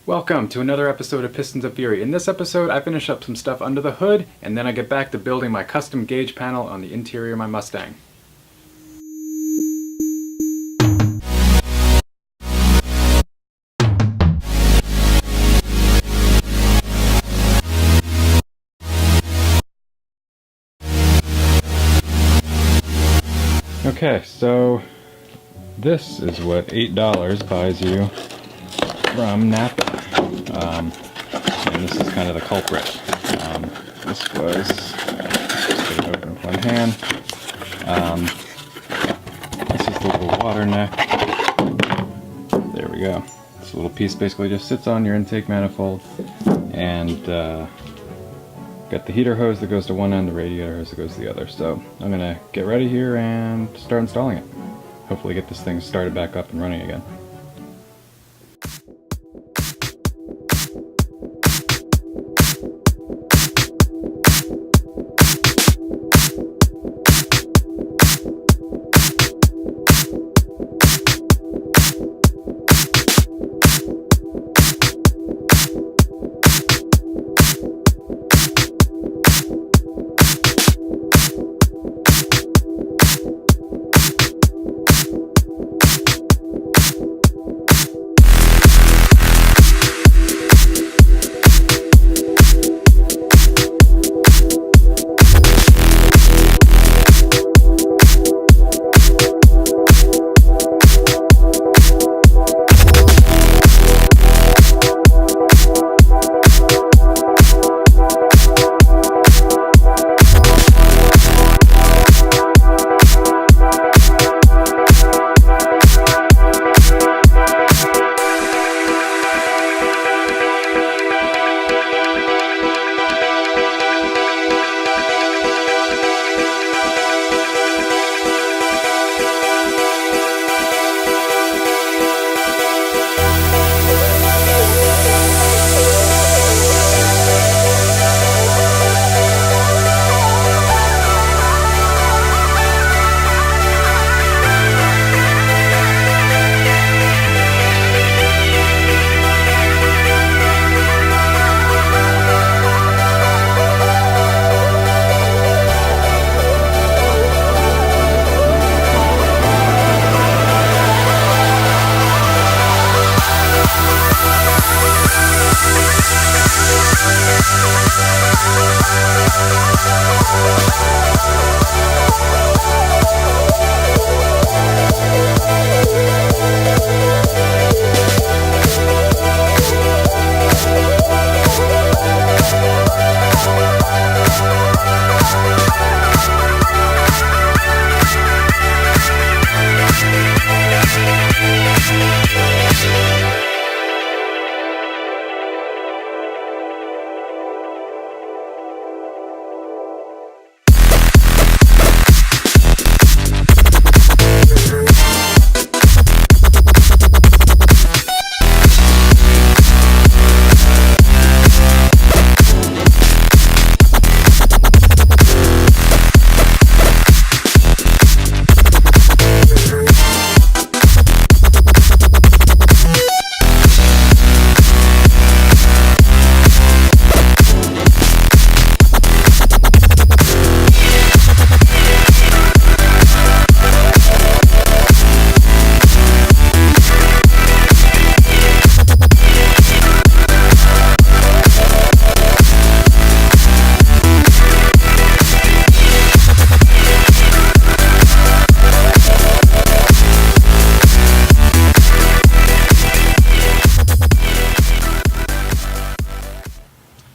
Welcome to another episode of Pistons of Fury. In this episode, I finish up some stuff under the hood, and then I get back to building my custom gauge panel on the interior of my Mustang. Okay, so this is what $8 buys you from Napa. And this is kind of the culprit. This was, just get it open with one hand. This is the little water neck. There we go. This little piece basically just sits on your intake manifold, and got the heater hose that goes to one end, the radiator hose that goes to the other. So I'm gonna get ready here and start installing it. Hopefully get this thing started back up and running again.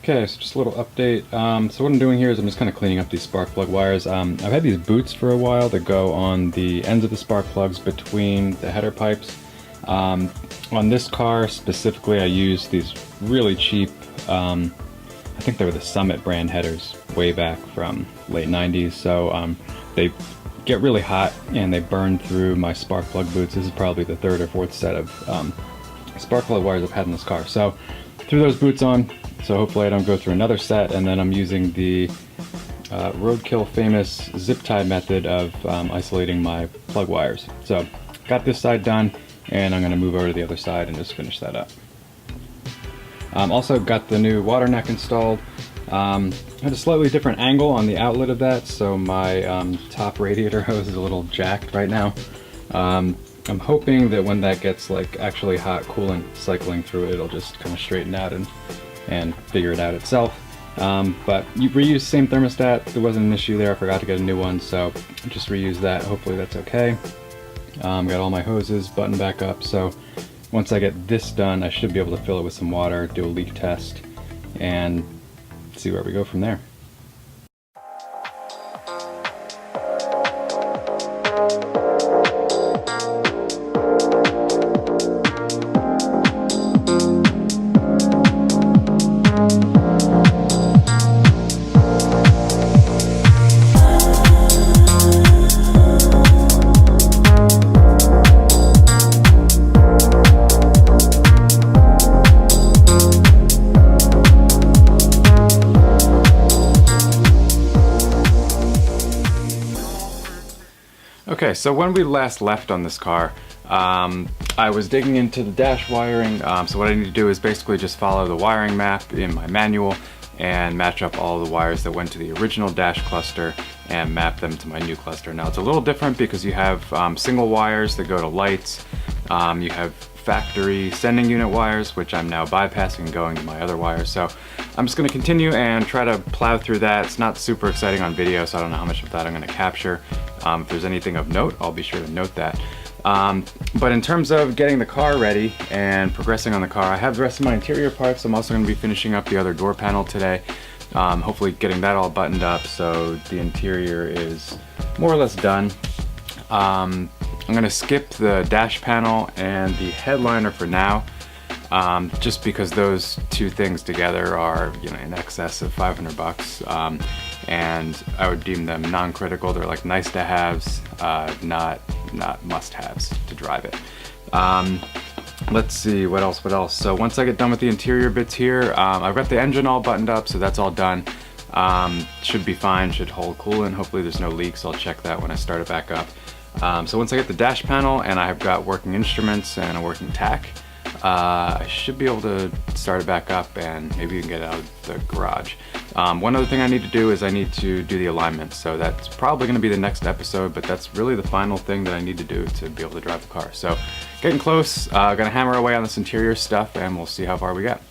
Okay, so just a little update. So what I'm doing here is I'm just kind of cleaning up these spark plug wires. I've had these boots for a while that go on the ends of the spark plugs between the header pipes. On this car specifically, I used these really cheap, I think they were the Summit brand headers way back from late 90s. So they get really hot and they burn through my spark plug boots. This is probably the third or fourth set of spark plug wires I've had in this car. So threw those boots on. So hopefully I don't go through another set, and then I'm using the Roadkill famous zip tie method of isolating my plug wires. So got this side done, and I'm going to move over to the other side and just finish that up. Also got the new water neck installed. Had a slightly different angle on the outlet of that, so my top radiator hose is a little jacked right now. I'm hoping that when that gets like actually hot coolant cycling through it, it'll just kind of straighten out and figure it out itself. But you reuse the same thermostat. There wasn't an issue there. I forgot to get a new one, so just reuse that. Hopefully that's okay. Got all my hoses buttoned back up, so once I get this done, I should be able to fill it with some water, do a leak test, and see where we go from there. Okay, so when we last left on this car, I was digging into the dash wiring. So what I need to do is basically just follow the wiring map in my manual and match up all the wires that went to the original dash cluster and map them to my new cluster. Now it's a little different because you have single wires that go to lights. You have factory sending unit wires, which I'm now bypassing and going to my other wires. So I'm just going to continue and try to plow through that. It's not super exciting on video, so I don't know how much of that I'm going to capture. If there's anything of note, I'll be sure to note that. But in terms of getting the car ready and progressing on the car, I have the rest of my interior parts. I'm also going to be finishing up the other door panel today. Hopefully getting that all buttoned up so the interior is more or less done. I'm going to skip the dash panel and the headliner for now, just because those two things together are, you know, in excess of 500 bucks. And I would deem them non-critical. They're like nice to haves, not must-haves to drive it. Let's see, what else? So once I get done with the interior bits here, I've got the engine all buttoned up, so that's all done. Should be fine, should hold coolant. Hopefully there's no leaks. I'll check that when I start it back up. So once I get the dash panel and I've got working instruments and a working tach, I should be able to start it back up and maybe even get it out of the garage. One other thing I need to do is I need to do the alignment, so that's probably going to be the next episode, but that's really the final thing that I need to do to be able to drive the car. So getting close, gonna hammer away on this interior stuff and we'll see how far we get.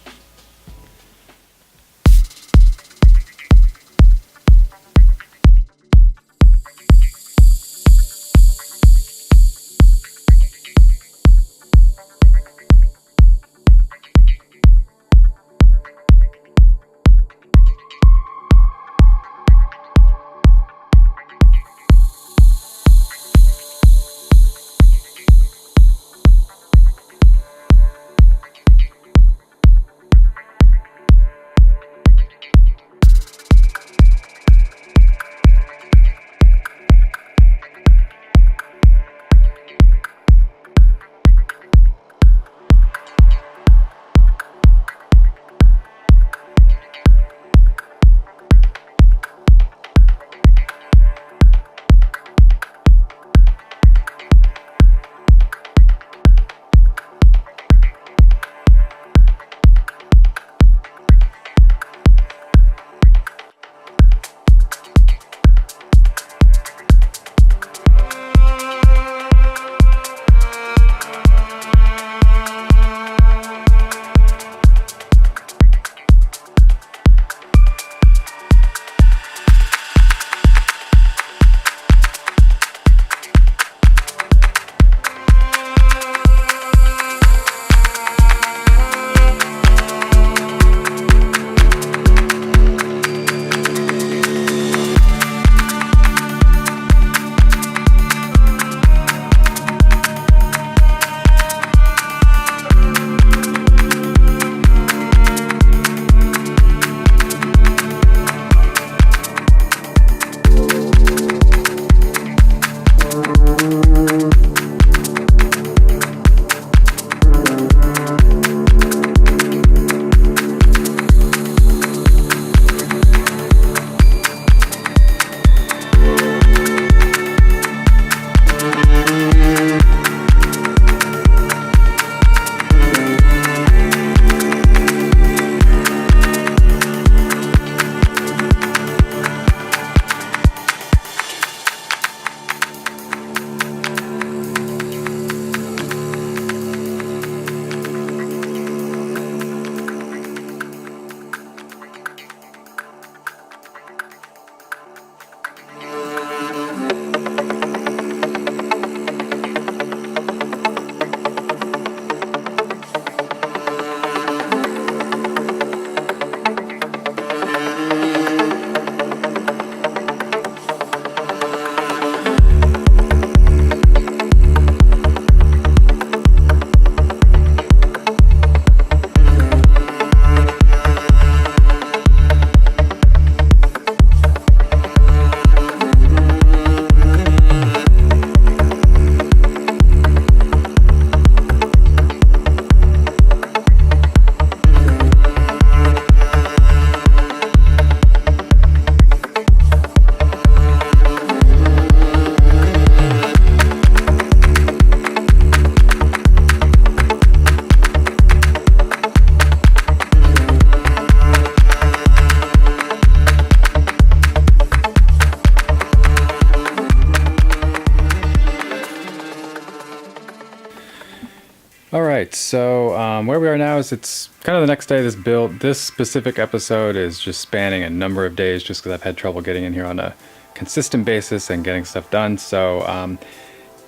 right, so where we are now is it's kind of the next day of this build. This specific episode is just spanning a number of days just because I've had trouble getting in here on a consistent basis and getting stuff done. So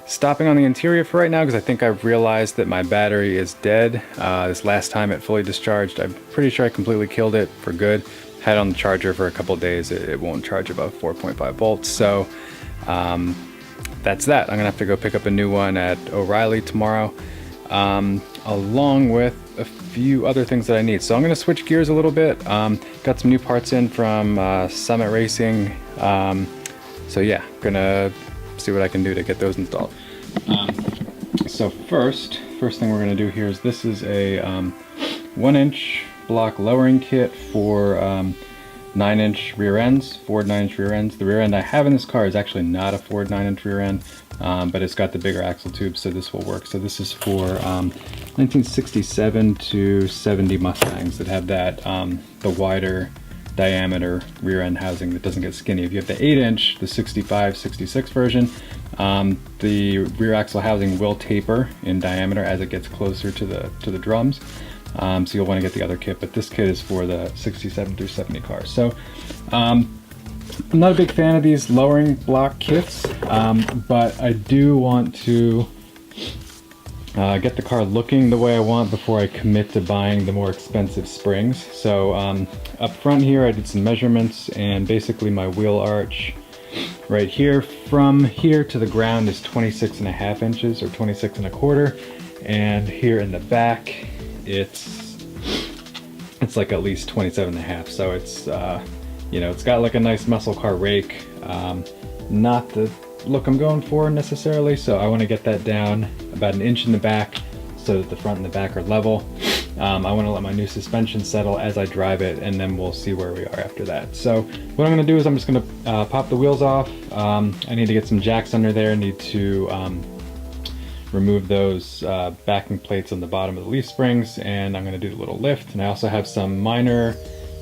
stopping on the interior for right now because I think I've realized that my battery is dead. This last time it fully discharged, I'm pretty sure I completely killed it for good. Had it on the charger for a couple days. It won't charge above 4.5 volts. So that's that. I'm gonna have to go pick up a new one at O'Reilly tomorrow, along with a few other things that I need. So I'm gonna switch gears a little bit. Got some new parts in from Summit Racing. So yeah, gonna see what I can do to get those installed. So first thing we're gonna do here is this is a 1-inch block lowering kit for 9-inch rear ends, Ford 9-inch rear ends. The rear end I have in this car is actually not a Ford 9-inch rear end, but it's got the bigger axle tube, so this will work. So this is for 1967 to 70 Mustangs that have that the wider diameter rear end housing that doesn't get skinny. If you have the 8-inch, the 65, 66 version, the rear axle housing will taper in diameter as it gets closer to the drums. So you'll want to get the other kit, but this kit is for the 67 through 70 cars. So I'm not a big fan of these lowering block kits, but I do want to get the car looking the way I want before I commit to buying the more expensive springs. So up front here I did some measurements, and basically my wheel arch right here from here to the ground is 26.5 inches or 26 1/4, and here in the back it's like at least 27.5. So it's you know, it's got like a nice muscle car rake, not the look I'm going for necessarily, so I want to get that down about 1 inch in the back so that the front and the back are level. I want to let my new suspension settle as I drive it, and then we'll see where we are after that. So what I'm going to do is I'm just going to pop the wheels off. I need to get some jacks under there. I need to remove those backing plates on the bottom of the leaf springs, and I'm going to do a little lift. And I also have some minor,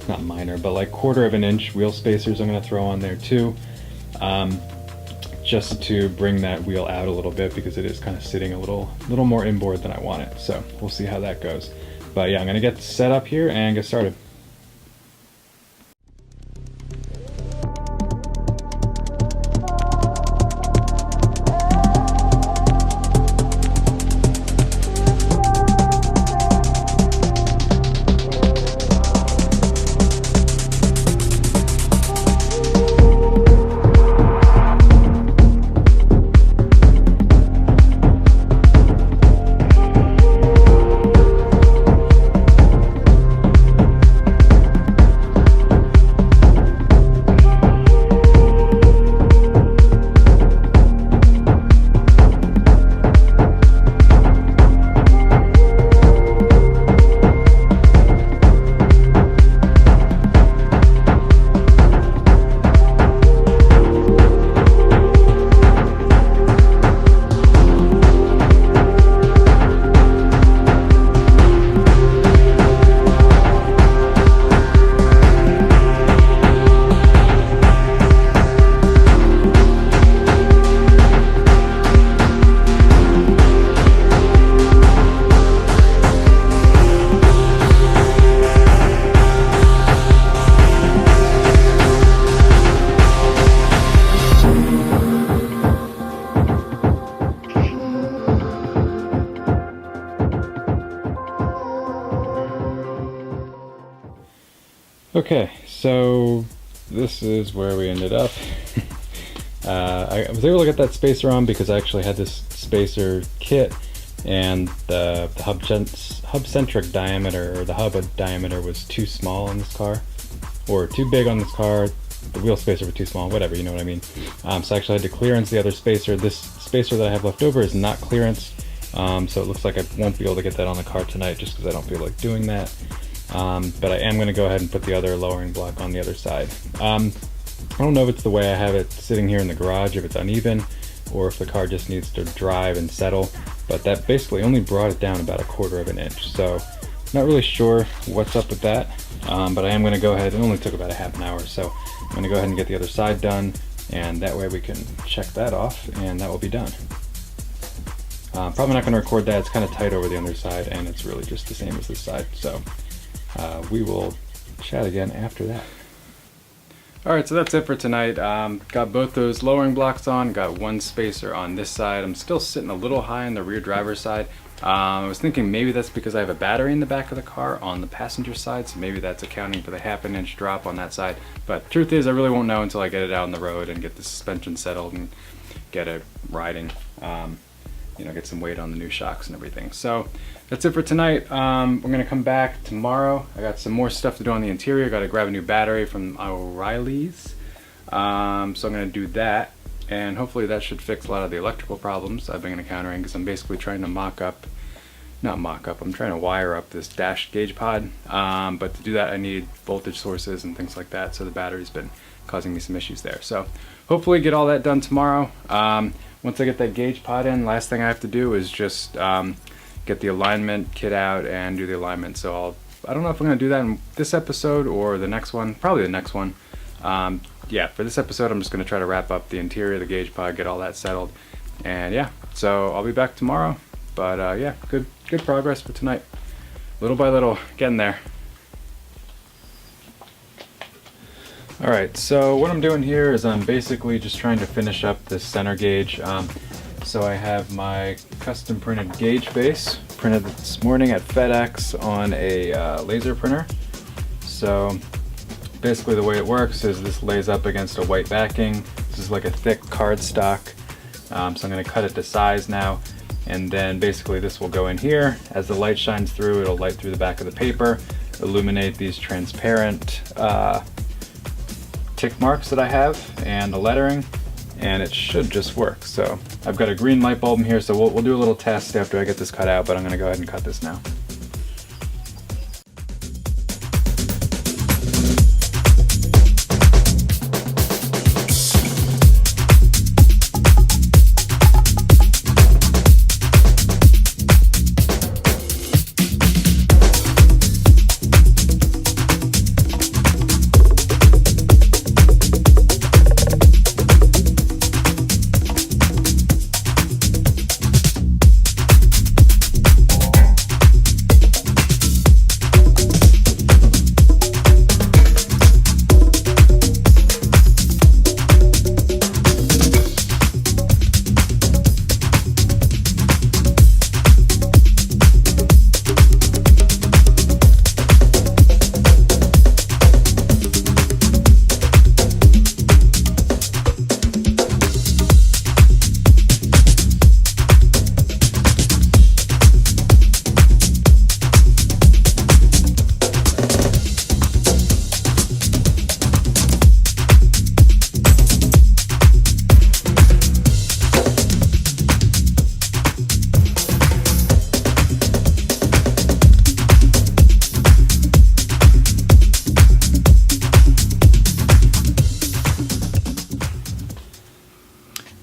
not minor, but like 1/4 inch wheel spacers I'm going to throw on there too, just to bring that wheel out a little bit because it is kind of sitting a little more inboard than I want it. So we'll see how that goes. But yeah, I'm going to get set up here and get started. Okay, so this is where we ended up. I was able to get that spacer on because I actually had this spacer kit, and the hub-centric diameter, or the hub diameter, was too small on this car, or too big on this car. The wheel spacer was too small, whatever, you know what I mean. So I actually had to clearance the other spacer. This spacer that I have left over is not clearance, so it looks like I won't be able to get that on the car tonight just because I don't feel like doing that. But I am going to go ahead and put the other lowering block on the other side. I don't know if it's the way I have it sitting here in the garage, if it's uneven, or if the car just needs to drive and settle, but that basically only brought it down about 1/4 inch. So not really sure what's up with that, but I am going to go ahead. It only took about a half an hour, so I'm going to go ahead and get the other side done, and that way we can check that off, and that will be done. Probably not going to record that. It's kind of tight over the underside, and it's really just the same as this side. So we will chat again after that. Alright, so that's it for tonight. Got both those lowering blocks on, got one spacer on this side. I'm still sitting a little high on the rear driver's side. I was thinking maybe that's because I have a battery in the back of the car on the passenger side, so maybe that's accounting for the half-an-inch drop on that side. But truth is, I really won't know until I get it out on the road and get the suspension settled and get it riding. You know, get some weight on the new shocks and everything. So that's it for tonight. We're gonna come back tomorrow. I got some more stuff to do on the interior. Got to grab a new battery from O'Reilly's. So I'm gonna do that, and hopefully that should fix a lot of the electrical problems I've been encountering, because I'm basically trying to I'm trying to wire up this dash gauge pod. But to do that, I need voltage sources and things like that. So the battery's been causing me some issues there. So hopefully get all that done tomorrow. Once I get that gauge pod in, last thing I have to do is just get the alignment kit out and do the alignment. So I don't know if I'm going to do that in this episode or the next one, probably the next one. Yeah, for this episode, I'm just going to try to wrap up the interior of the gauge pod, get all that settled. And yeah, so I'll be back tomorrow. But yeah, good progress for tonight. Little by little, getting there. Alright, so what I'm doing here is I'm basically just trying to finish up this center gauge. So I have my custom printed gauge base printed this morning at FedEx on a laser printer. So basically the way it works is this lays up against a white backing. This is like a thick cardstock. So I'm going to cut it to size now, and then basically this will go in here. As the light shines through, it'll light through the back of the paper, illuminate these transparent tick marks that I have and the lettering, and it should just work. So I've got a green light bulb in here, so we'll do a little test after I get this cut out, but I'm going to go ahead and cut this now.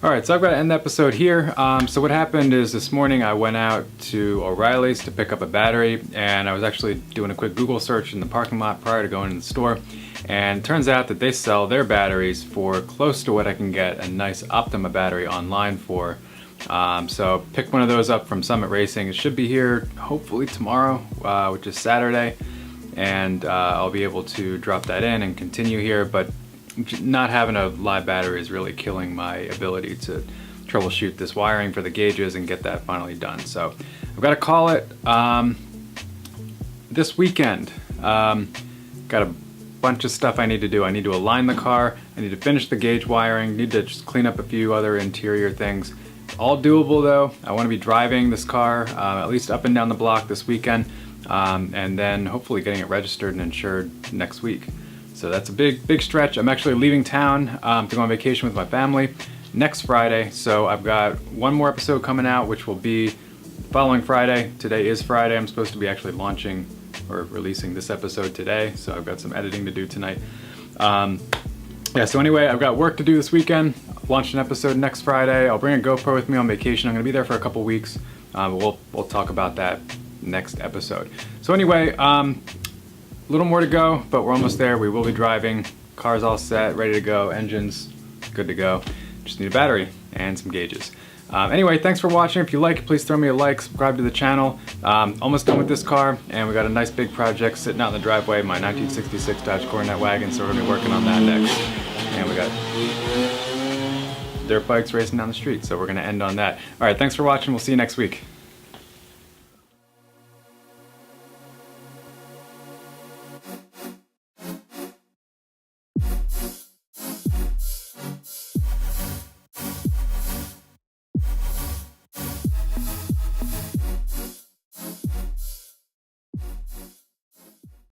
Alright, so I've got to end the episode here. So what happened is this morning I went out to O'Reilly's to pick up a battery, and I was actually doing a quick Google search in the parking lot prior to going in the store, and it turns out that they sell their batteries for close to what I can get a nice Optima battery online for. So picked one of those up from Summit Racing. It should be here hopefully tomorrow, which is Saturday, and I'll be able to drop that in and continue here, but not having a live battery is really killing my ability to troubleshoot this wiring for the gauges and get that finally done. So I've got to call it this weekend. Got a bunch of stuff I need to do. I need to align the car, I need to finish the gauge wiring, need to just clean up a few other interior things. All doable though. I want to be driving this car at least up and down the block this weekend, and then hopefully getting it registered and insured next week. So that's a big stretch. I'm actually leaving town to go on vacation with my family next Friday. So I've got one more episode coming out, which will be the following Friday. Today is Friday. I'm supposed to be actually launching or releasing this episode today. So I've got some editing to do tonight. Yeah, so anyway, I've got work to do this weekend. Launch an episode next Friday. I'll bring a GoPro with me on vacation. I'm gonna be there for a couple weeks. We'll talk about that next episode. So anyway, a little more to go, but we're almost there. We will be driving. Car's all set, ready to go. Engines good to go. Just need a battery and some gauges. Anyway, thanks for watching. If you like it, please throw me a like, subscribe to the channel. Almost done with this car, and we got a nice big project sitting out in the driveway, my 1966 Dodge Coronet wagon, so we're gonna be working on that next. And we got dirt bikes racing down the street, so we're gonna end on that. All right, thanks for watching. We'll see you next week.